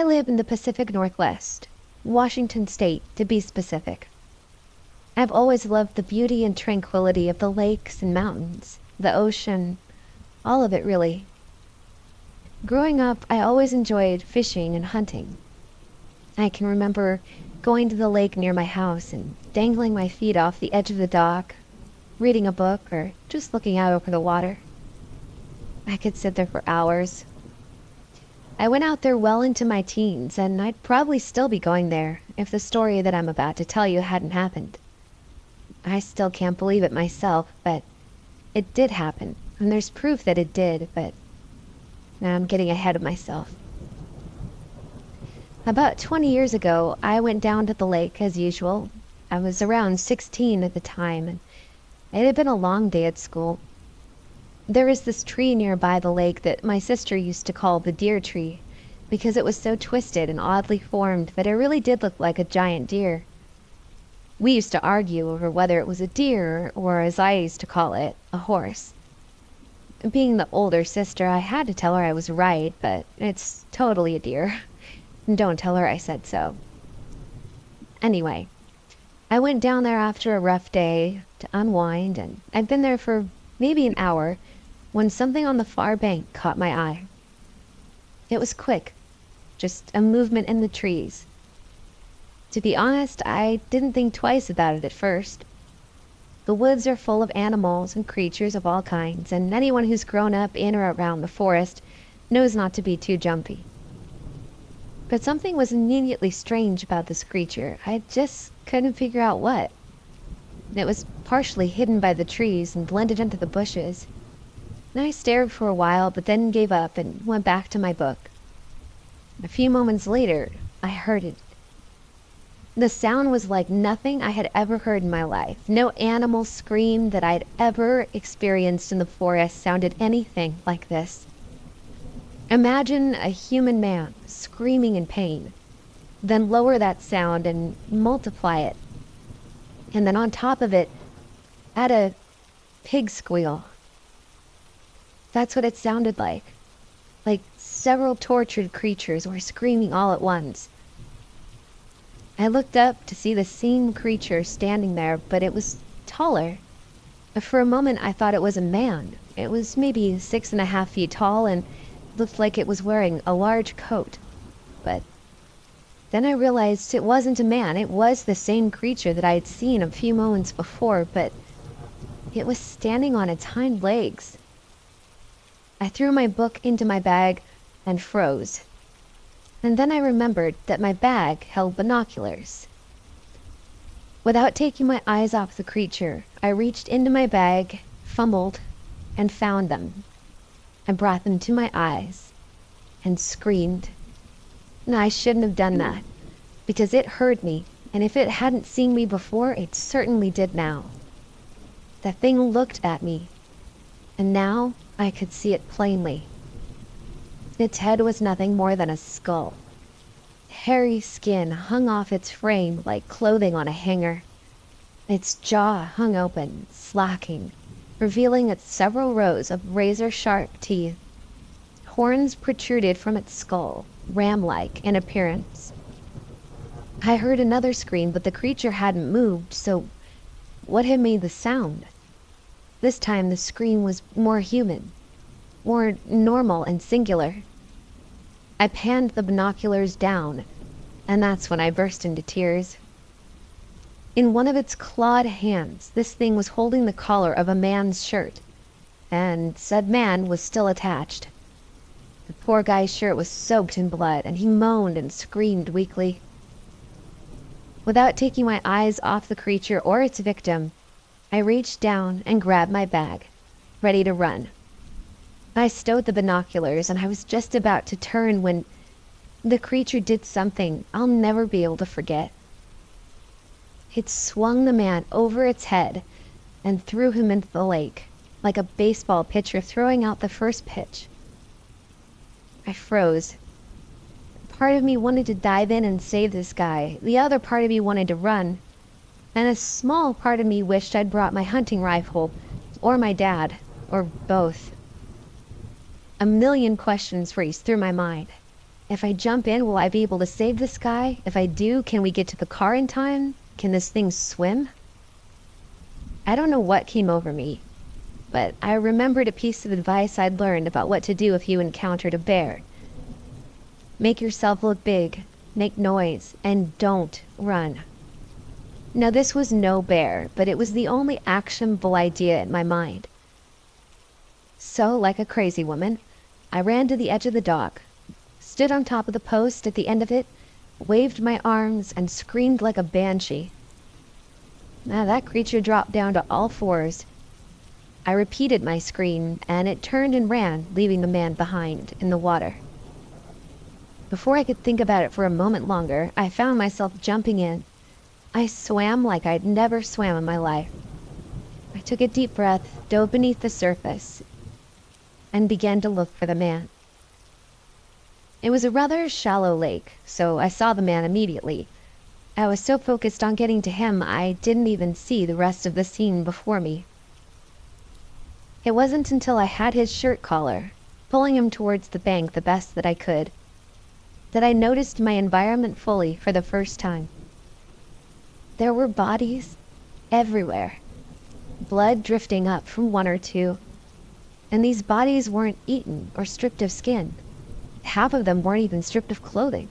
live in the Pacific Northwest, Washington State to be specific. I've always loved the beauty and tranquility of the lakes and mountains, the ocean, all of it really. Growing up, I always enjoyed fishing and hunting. I can remember going to the lake near my house and dangling my feet off the edge of the dock, reading a book, or just looking out over the water. I could sit there for hours. I went out there well into my teens, and I'd probably still be going there if the story that I'm about to tell you hadn't happened. I still can't believe it myself, but it did happen, and there's proof that it did, but now I'm getting ahead of myself. About 20 years ago, I went down to the lake as usual. I was around 16 at the time, and it had been a long day at school. There is this tree nearby the lake that my sister used to call the deer tree, because it was so twisted and oddly formed that it really did look like a giant deer. We used to argue over whether it was a deer, or as I used to call it, a horse. Being the older sister, I had to tell her I was right, but it's totally a deer. Don't tell her I said so. Anyway, I went down there after a rough day to unwind, and I'd been there for maybe an hour when something on the far bank caught my eye. It was quick, just a movement in the trees. To be honest, I didn't think twice about it at first. The woods are full of animals and creatures of all kinds, and anyone who's grown up in or around the forest knows not to be too jumpy. But something was immediately strange about this creature. I just couldn't figure out what. It was partially hidden by the trees and blended into the bushes. And I stared for a while, but then gave up and went back to my book. A few moments later, I heard it. The sound was like nothing I had ever heard in my life. No animal scream that I'd ever experienced in the forest sounded anything like this. Imagine a human man screaming in pain, then lower that sound and multiply it. And then on top of it, add a pig squeal. That's what it sounded like. Like several tortured creatures were screaming all at once. I looked up to see the same creature standing there, but it was taller. For a moment I thought it was a man. It was maybe 6.5 feet tall and looked like it was wearing a large coat. But then I realized it wasn't a man. It was the same creature that I had seen a few moments before, but it was standing on its hind legs. I threw my book into my bag and froze. And then I remembered that my bag held binoculars. Without taking my eyes off the creature, I reached into my bag, fumbled, and found them. I brought them to my eyes and screamed. No, I shouldn't have done that, because it heard me, and if it hadn't seen me before, it certainly did now. The thing looked at me, and now I could see it plainly. Its head was nothing more than a skull. Hairy skin hung off its frame like clothing on a hanger. Its jaw hung open, slacking, revealing its several rows of razor-sharp teeth. Horns protruded from its skull, ram-like in appearance. I heard another scream, but the creature hadn't moved, so what had made the sound? This time the scream was more human, more normal and singular. I panned the binoculars down, and that's when I burst into tears. In one of its clawed hands, this thing was holding the collar of a man's shirt, and said man was still attached. The poor guy's shirt was soaked in blood, and he moaned and screamed weakly. Without taking my eyes off the creature or its victim, I reached down and grabbed my bag, ready to run. I stowed the binoculars, and I was just about to turn when the creature did something I'll never be able to forget. It swung the man over its head and threw him into the lake, like a baseball pitcher throwing out the first pitch. I froze. Part of me wanted to dive in and save this guy. The other part of me wanted to run. And a small part of me wished I'd brought my hunting rifle, or my dad, or both. A million questions raced through my mind. If I jump in, will I be able to save this guy? If I do, can we get to the car in time? Can this thing swim? I don't know what came over me, but I remembered a piece of advice I'd learned about what to do if you encountered a bear. Make yourself look big, make noise, and don't run. Now this was no bear, but it was the only actionable idea in my mind. So, like a crazy woman, I ran to the edge of the dock, stood on top of the post at the end of it, waved my arms, and screamed like a banshee. Now that creature dropped down to all fours. I repeated my scream, and it turned and ran, leaving the man behind in the water. Before I could think about it for a moment longer, I found myself jumping in. I swam like I'd never swam in my life. I took a deep breath, dove beneath the surface, and began to look for the man. It was a rather shallow lake, so I saw the man immediately. I was so focused on getting to him, I didn't even see the rest of the scene before me. It wasn't until I had his shirt collar, pulling him towards the bank the best that I could, that I noticed my environment fully for the first time. There were bodies everywhere, blood drifting up from one or two, and these bodies weren't eaten or stripped of skin. Half of them weren't even stripped of clothing.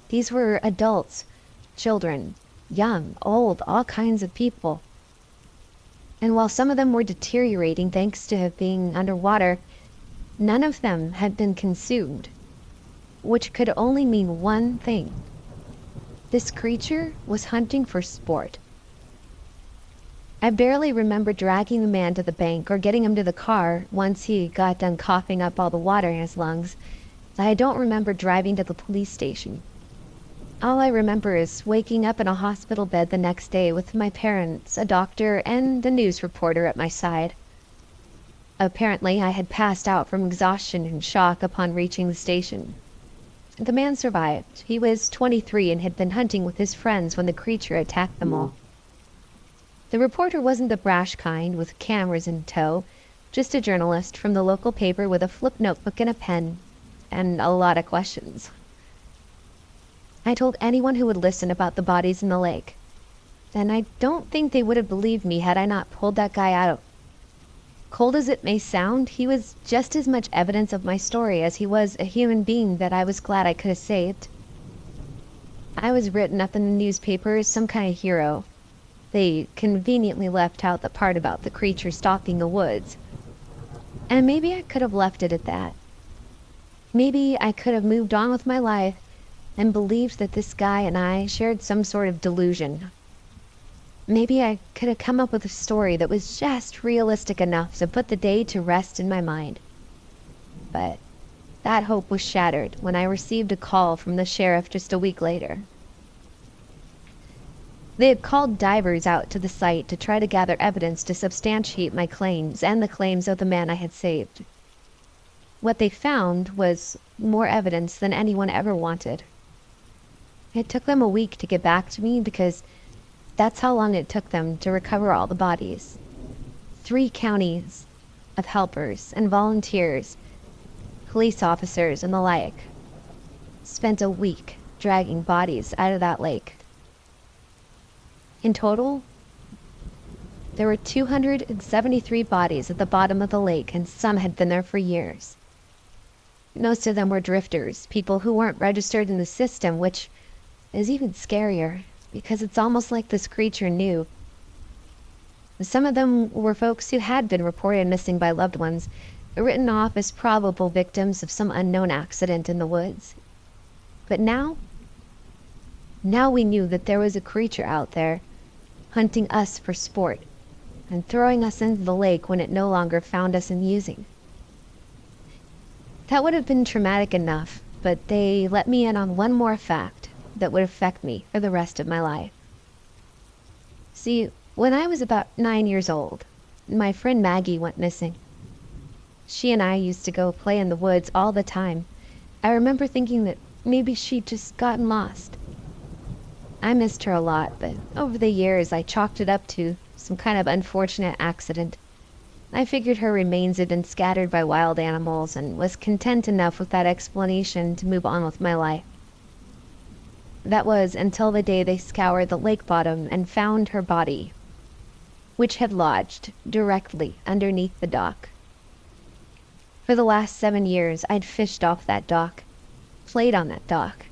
These were adults, children, young, old, all kinds of people. And while some of them were deteriorating thanks to being underwater, none of them had been consumed, which could only mean one thing. This creature was hunting for sport. I barely remember dragging the man to the bank or getting him to the car once he got done coughing up all the water in his lungs. I don't remember driving to the police station. All I remember is waking up in a hospital bed the next day with my parents, a doctor, and a news reporter at my side. Apparently, I had passed out from exhaustion and shock upon reaching the station. The man survived. He was 23 and had been hunting with his friends when the creature attacked them all. The reporter wasn't the brash kind with cameras in tow, just a journalist from the local paper with a flip notebook and a pen, and a lot of questions. I told anyone who would listen about the bodies in the lake, and I don't think they would have believed me had I not pulled that guy out. Cold as it may sound, he was just as much evidence of my story as he was a human being that I was glad I could have saved. I was written up in the newspaper as some kind of hero. They conveniently left out the part about the creature stalking the woods. And maybe I could have left it at that. Maybe I could have moved on with my life and believed that this guy and I shared some sort of delusion. Maybe I could have come up with a story that was just realistic enough to put the day to rest in my mind. But that hope was shattered when I received a call from the sheriff just a week later. They had called divers out to the site to try to gather evidence to substantiate my claims and the claims of the man I had saved. What they found was more evidence than anyone ever wanted. It took them a week to get back to me because that's how long it took them to recover all the bodies. 3 counties of helpers and volunteers, police officers and the like, spent a week dragging bodies out of that lake. In total, there were 273 bodies at the bottom of the lake, and some had been there for years. Most of them were drifters, people who weren't registered in the system, which is even scarier, because it's almost like this creature knew. Some of them were folks who had been reported missing by loved ones, written off as probable victims of some unknown accident in the woods. But now we knew that there was a creature out there, hunting us for sport, and throwing us into the lake when it no longer found us amusing. That would have been traumatic enough, but they let me in on one more fact that would affect me for the rest of my life. See, when I was about 9 years old, my friend Maggie went missing. She and I used to go play in the woods all the time. I remember thinking that maybe she'd just gotten lost. I missed her a lot, but over the years I chalked it up to some kind of unfortunate accident. I figured her remains had been scattered by wild animals and was content enough with that explanation to move on with my life. That was until the day they scoured the lake bottom and found her body, which had lodged directly underneath the dock. For the last 7 years, I'd fished off that dock, played on that dock,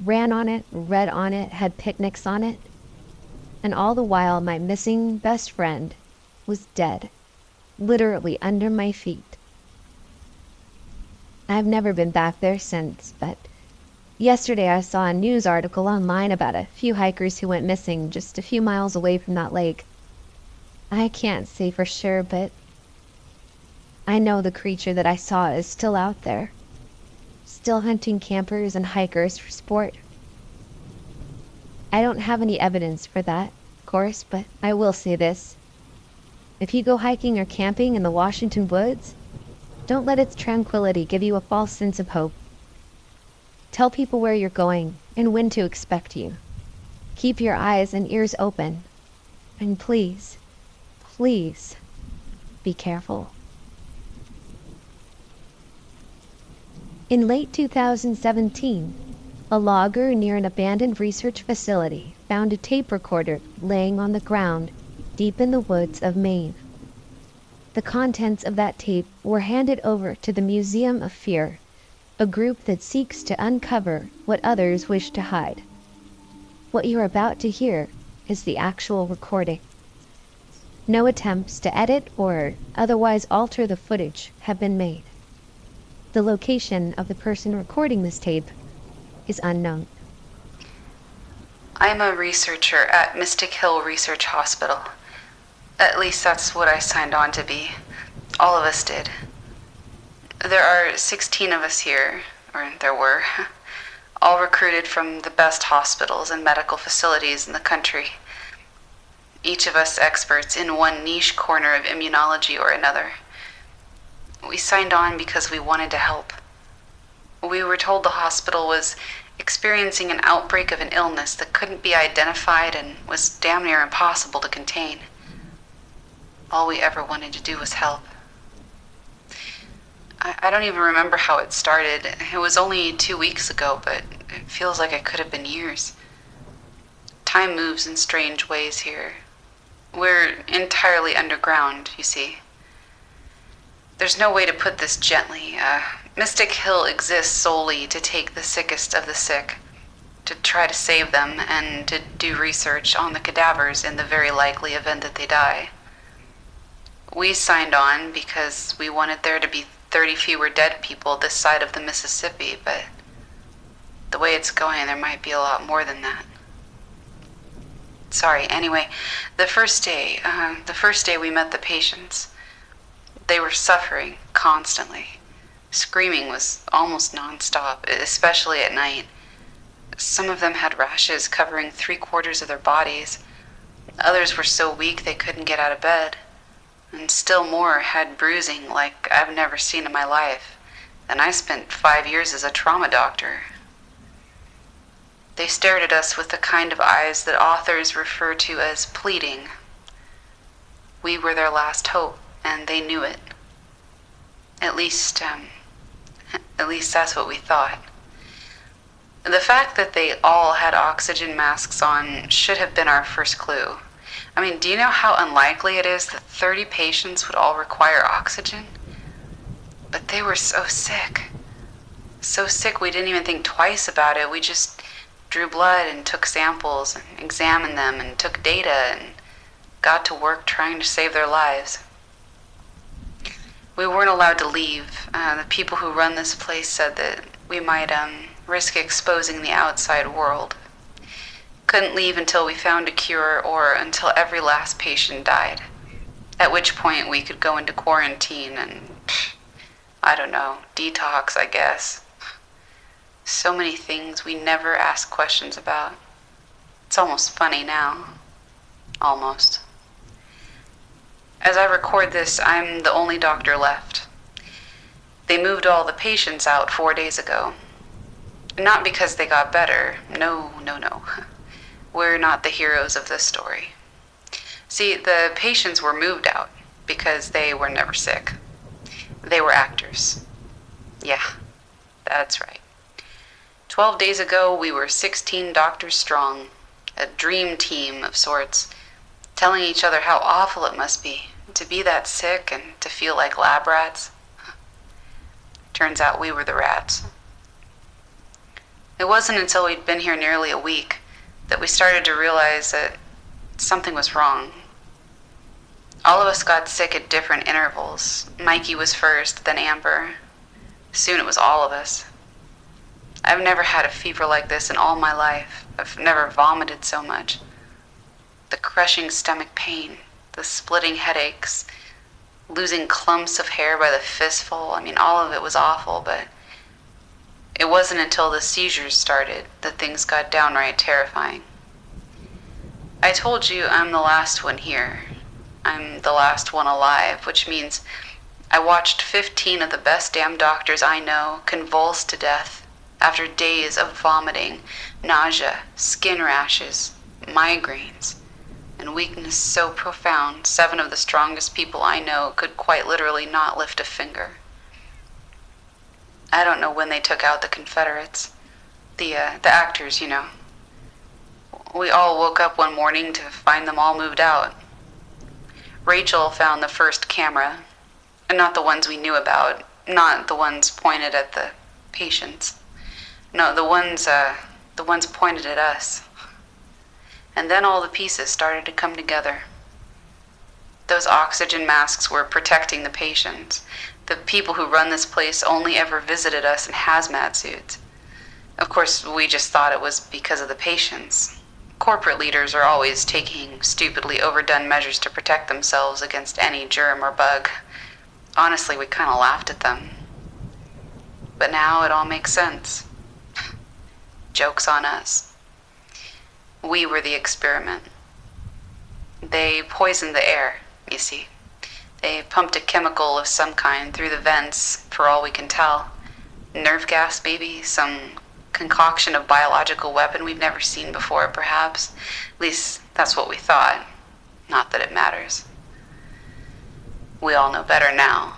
ran on it, read on it, had picnics on it, and all the while my missing best friend was dead, literally under my feet. I've never been back there since, but yesterday I saw a news article online about a few hikers who went missing just a few miles away from that lake. I can't say for sure, but I know the creature that I saw is still out there, still hunting campers and hikers for sport. I don't have any evidence for that, of course, but I will say this. If you go hiking or camping in the Washington woods, don't let its tranquility give you a false sense of hope. Tell people where you're going and when to expect you. Keep your eyes and ears open. And please, please, be careful. In late 2017, a logger near an abandoned research facility found a tape recorder laying on the ground deep in the woods of Maine. The contents of that tape were handed over to the Museum of Fear, a group that seeks to uncover what others wish to hide. What you're about to hear is the actual recording. No attempts to edit or otherwise alter the footage have been made. The location of the person recording this tape is unknown. I'm a researcher at Mystic Hill Research Hospital. At least that's what I signed on to be. All of us did. There are 16 of us here, or there were, all recruited from the best hospitals and medical facilities in the country. Each of us experts in one niche corner of immunology or another. We signed on because we wanted to help. We were told the hospital was experiencing an outbreak of an illness that couldn't be identified and was damn near impossible to contain. All we ever wanted to do was help. I don't even remember how it started. It was only 2 weeks ago, but it feels like it could have been years. Time moves in strange ways here. We're entirely underground, you see. There's no way to put this gently. Mystic Hill exists solely to take the sickest of the sick, to try to save them, and to do research on the cadavers in the very likely event that they die. We signed on because we wanted there to be 30 fewer dead people this side of the Mississippi, but the way it's going, there might be a lot more than that. Sorry, anyway, the first day we met the patients, they were suffering constantly. Screaming was almost nonstop, especially at night. Some of them had rashes covering 3/4 of their bodies. Others were so weak they couldn't get out of bed. And still more had bruising like I've never seen in my life. And I spent 5 years as a trauma doctor. They stared at us with the kind of eyes that authors refer to as pleading. We were their last hope, and they knew it. At least that's what we thought. The fact that they all had oxygen masks on should have been our first clue. I mean, do you know how unlikely it is that 30 patients would all require oxygen? But they were so sick. So sick we didn't even think twice about it. We just drew blood and took samples and examined them and took data and got to work trying to save their lives. We weren't allowed to leave. The people who run this place said that we might risk exposing the outside world. Couldn't leave until we found a cure or until every last patient died. At which point we could go into quarantine and, I don't know, detox, I guess. So many things we never asked questions about. It's almost funny now. Almost. As I record this, I'm the only doctor left. They moved all the patients out 4 days ago. Not because they got better. No. We're not the heroes of this story. See, the patients were moved out because they were never sick. They were actors. Yeah, that's right. 12 days ago, we were 16 doctors strong, a dream team of sorts, telling each other how awful it must be to be that sick and to feel like lab rats. Turns out we were the rats. It wasn't until we'd been here nearly a week that we started to realize that something was wrong. All of us got sick at different intervals. Mikey was first, then Amber. Soon it was all of us. I've never had a fever like this in all my life. I've never vomited so much. The crushing stomach pain, the splitting headaches, losing clumps of hair by the fistful. All of it was awful, but it wasn't until the seizures started that things got downright terrifying. I told you I'm the last one here. I'm the last one alive, which means I watched 15 of the best damn doctors I know convulse to death after days of vomiting, nausea, skin rashes, migraines, and weakness so profound 7 of the strongest people I know could quite literally not lift a finger. I don't know when they took out the Confederates. The actors, We all woke up one morning to find them all moved out. Rachel found the first camera, and not the ones we knew about, not the ones pointed at the patients. No, the ones pointed at us. And then all the pieces started to come together. Those oxygen masks were protecting the patients. The people who run this place only ever visited us in hazmat suits. Of course, we just thought it was because of the patients. Corporate leaders are always taking stupidly overdone measures to protect themselves against any germ or bug. Honestly, we kind of laughed at them. But now it all makes sense. Joke's on us. We were the experiment. They poisoned the air, you see. They pumped a chemical of some kind through the vents, for all we can tell. Nerve gas, maybe? Some concoction of biological weapon we've never seen before, perhaps. At least, that's what we thought. Not that it matters. We all know better now.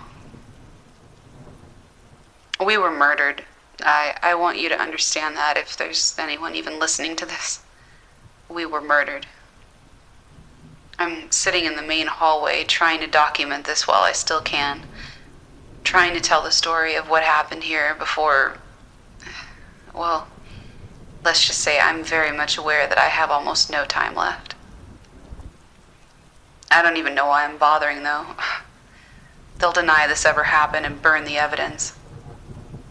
We were murdered. I want you to understand that if there's anyone even listening to this. We were murdered. I'm sitting in the main hallway trying to document this while I still can. Trying to tell the story of what happened here before... Well, let's just say I'm very much aware that I have almost no time left. I don't even know why I'm bothering, though. They'll deny this ever happened and burn the evidence.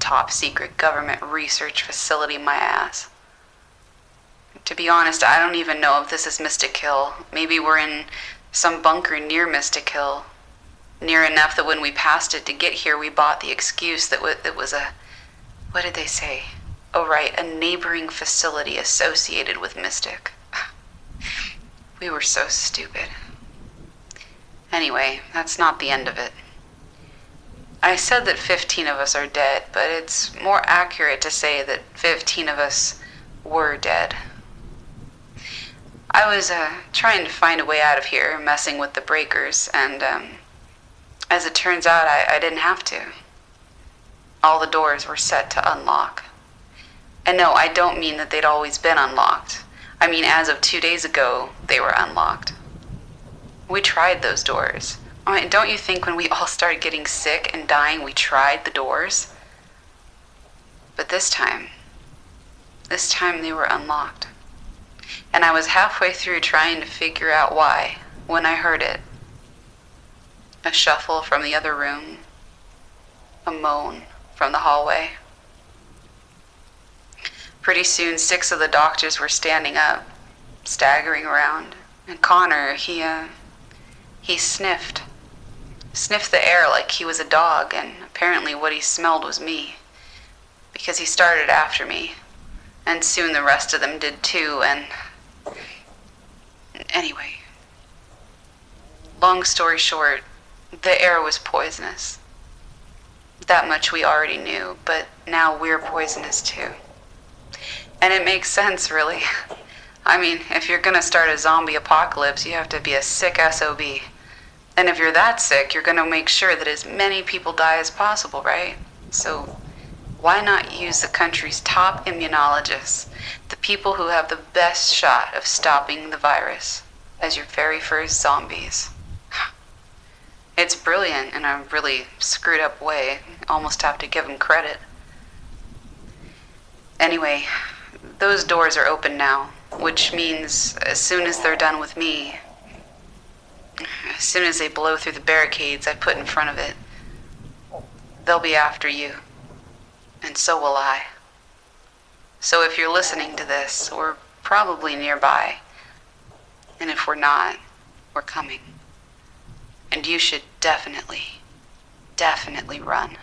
Top secret government research facility, my ass. To be honest, I don't even know if this is Mystic Hill. Maybe we're in some bunker near Mystic Hill. Near enough that when we passed it to get here, we bought the excuse that it was a... What did they say? Oh, right, a neighboring facility associated with Mystic. We were so stupid. Anyway, that's not the end of it. I said that 15 of us are dead, but it's more accurate to say that 15 of us were dead. I was trying to find a way out of here, messing with the breakers, and as it turns out, I didn't have to. All the doors were set to unlock. And no, I don't mean that they'd always been unlocked. I mean, as of 2 days ago, they were unlocked. We tried those doors. Don't you think when we all started getting sick and dying, we tried the doors? But this time they were unlocked. And I was halfway through trying to figure out why, when I heard it. A shuffle from the other room. A moan from the hallway. Pretty soon, 6 of the doctors were standing up, staggering around. And Connor, he sniffed. Sniffed the air like he was a dog, and apparently what he smelled was me. Because he started after me. And soon the rest of them did too, and... Anyway. Long story short, the air was poisonous. That much we already knew, but now we're poisonous too. And it makes sense, really. I mean, if you're gonna start a zombie apocalypse, you have to be a sick SOB. And if you're that sick, you're going to make sure that as many people die as possible, right? So why not use the country's top immunologists, the people who have the best shot of stopping the virus, as your very first zombies? It's brilliant in a really screwed up way. Almost have to give them credit. Anyway, those doors are open now, which means as soon as they're done with me, as soon as they blow through the barricades I put in front of it, they'll be after you. And so will I. So if you're listening to this, we're probably nearby. And if we're not, we're coming. And you should definitely run.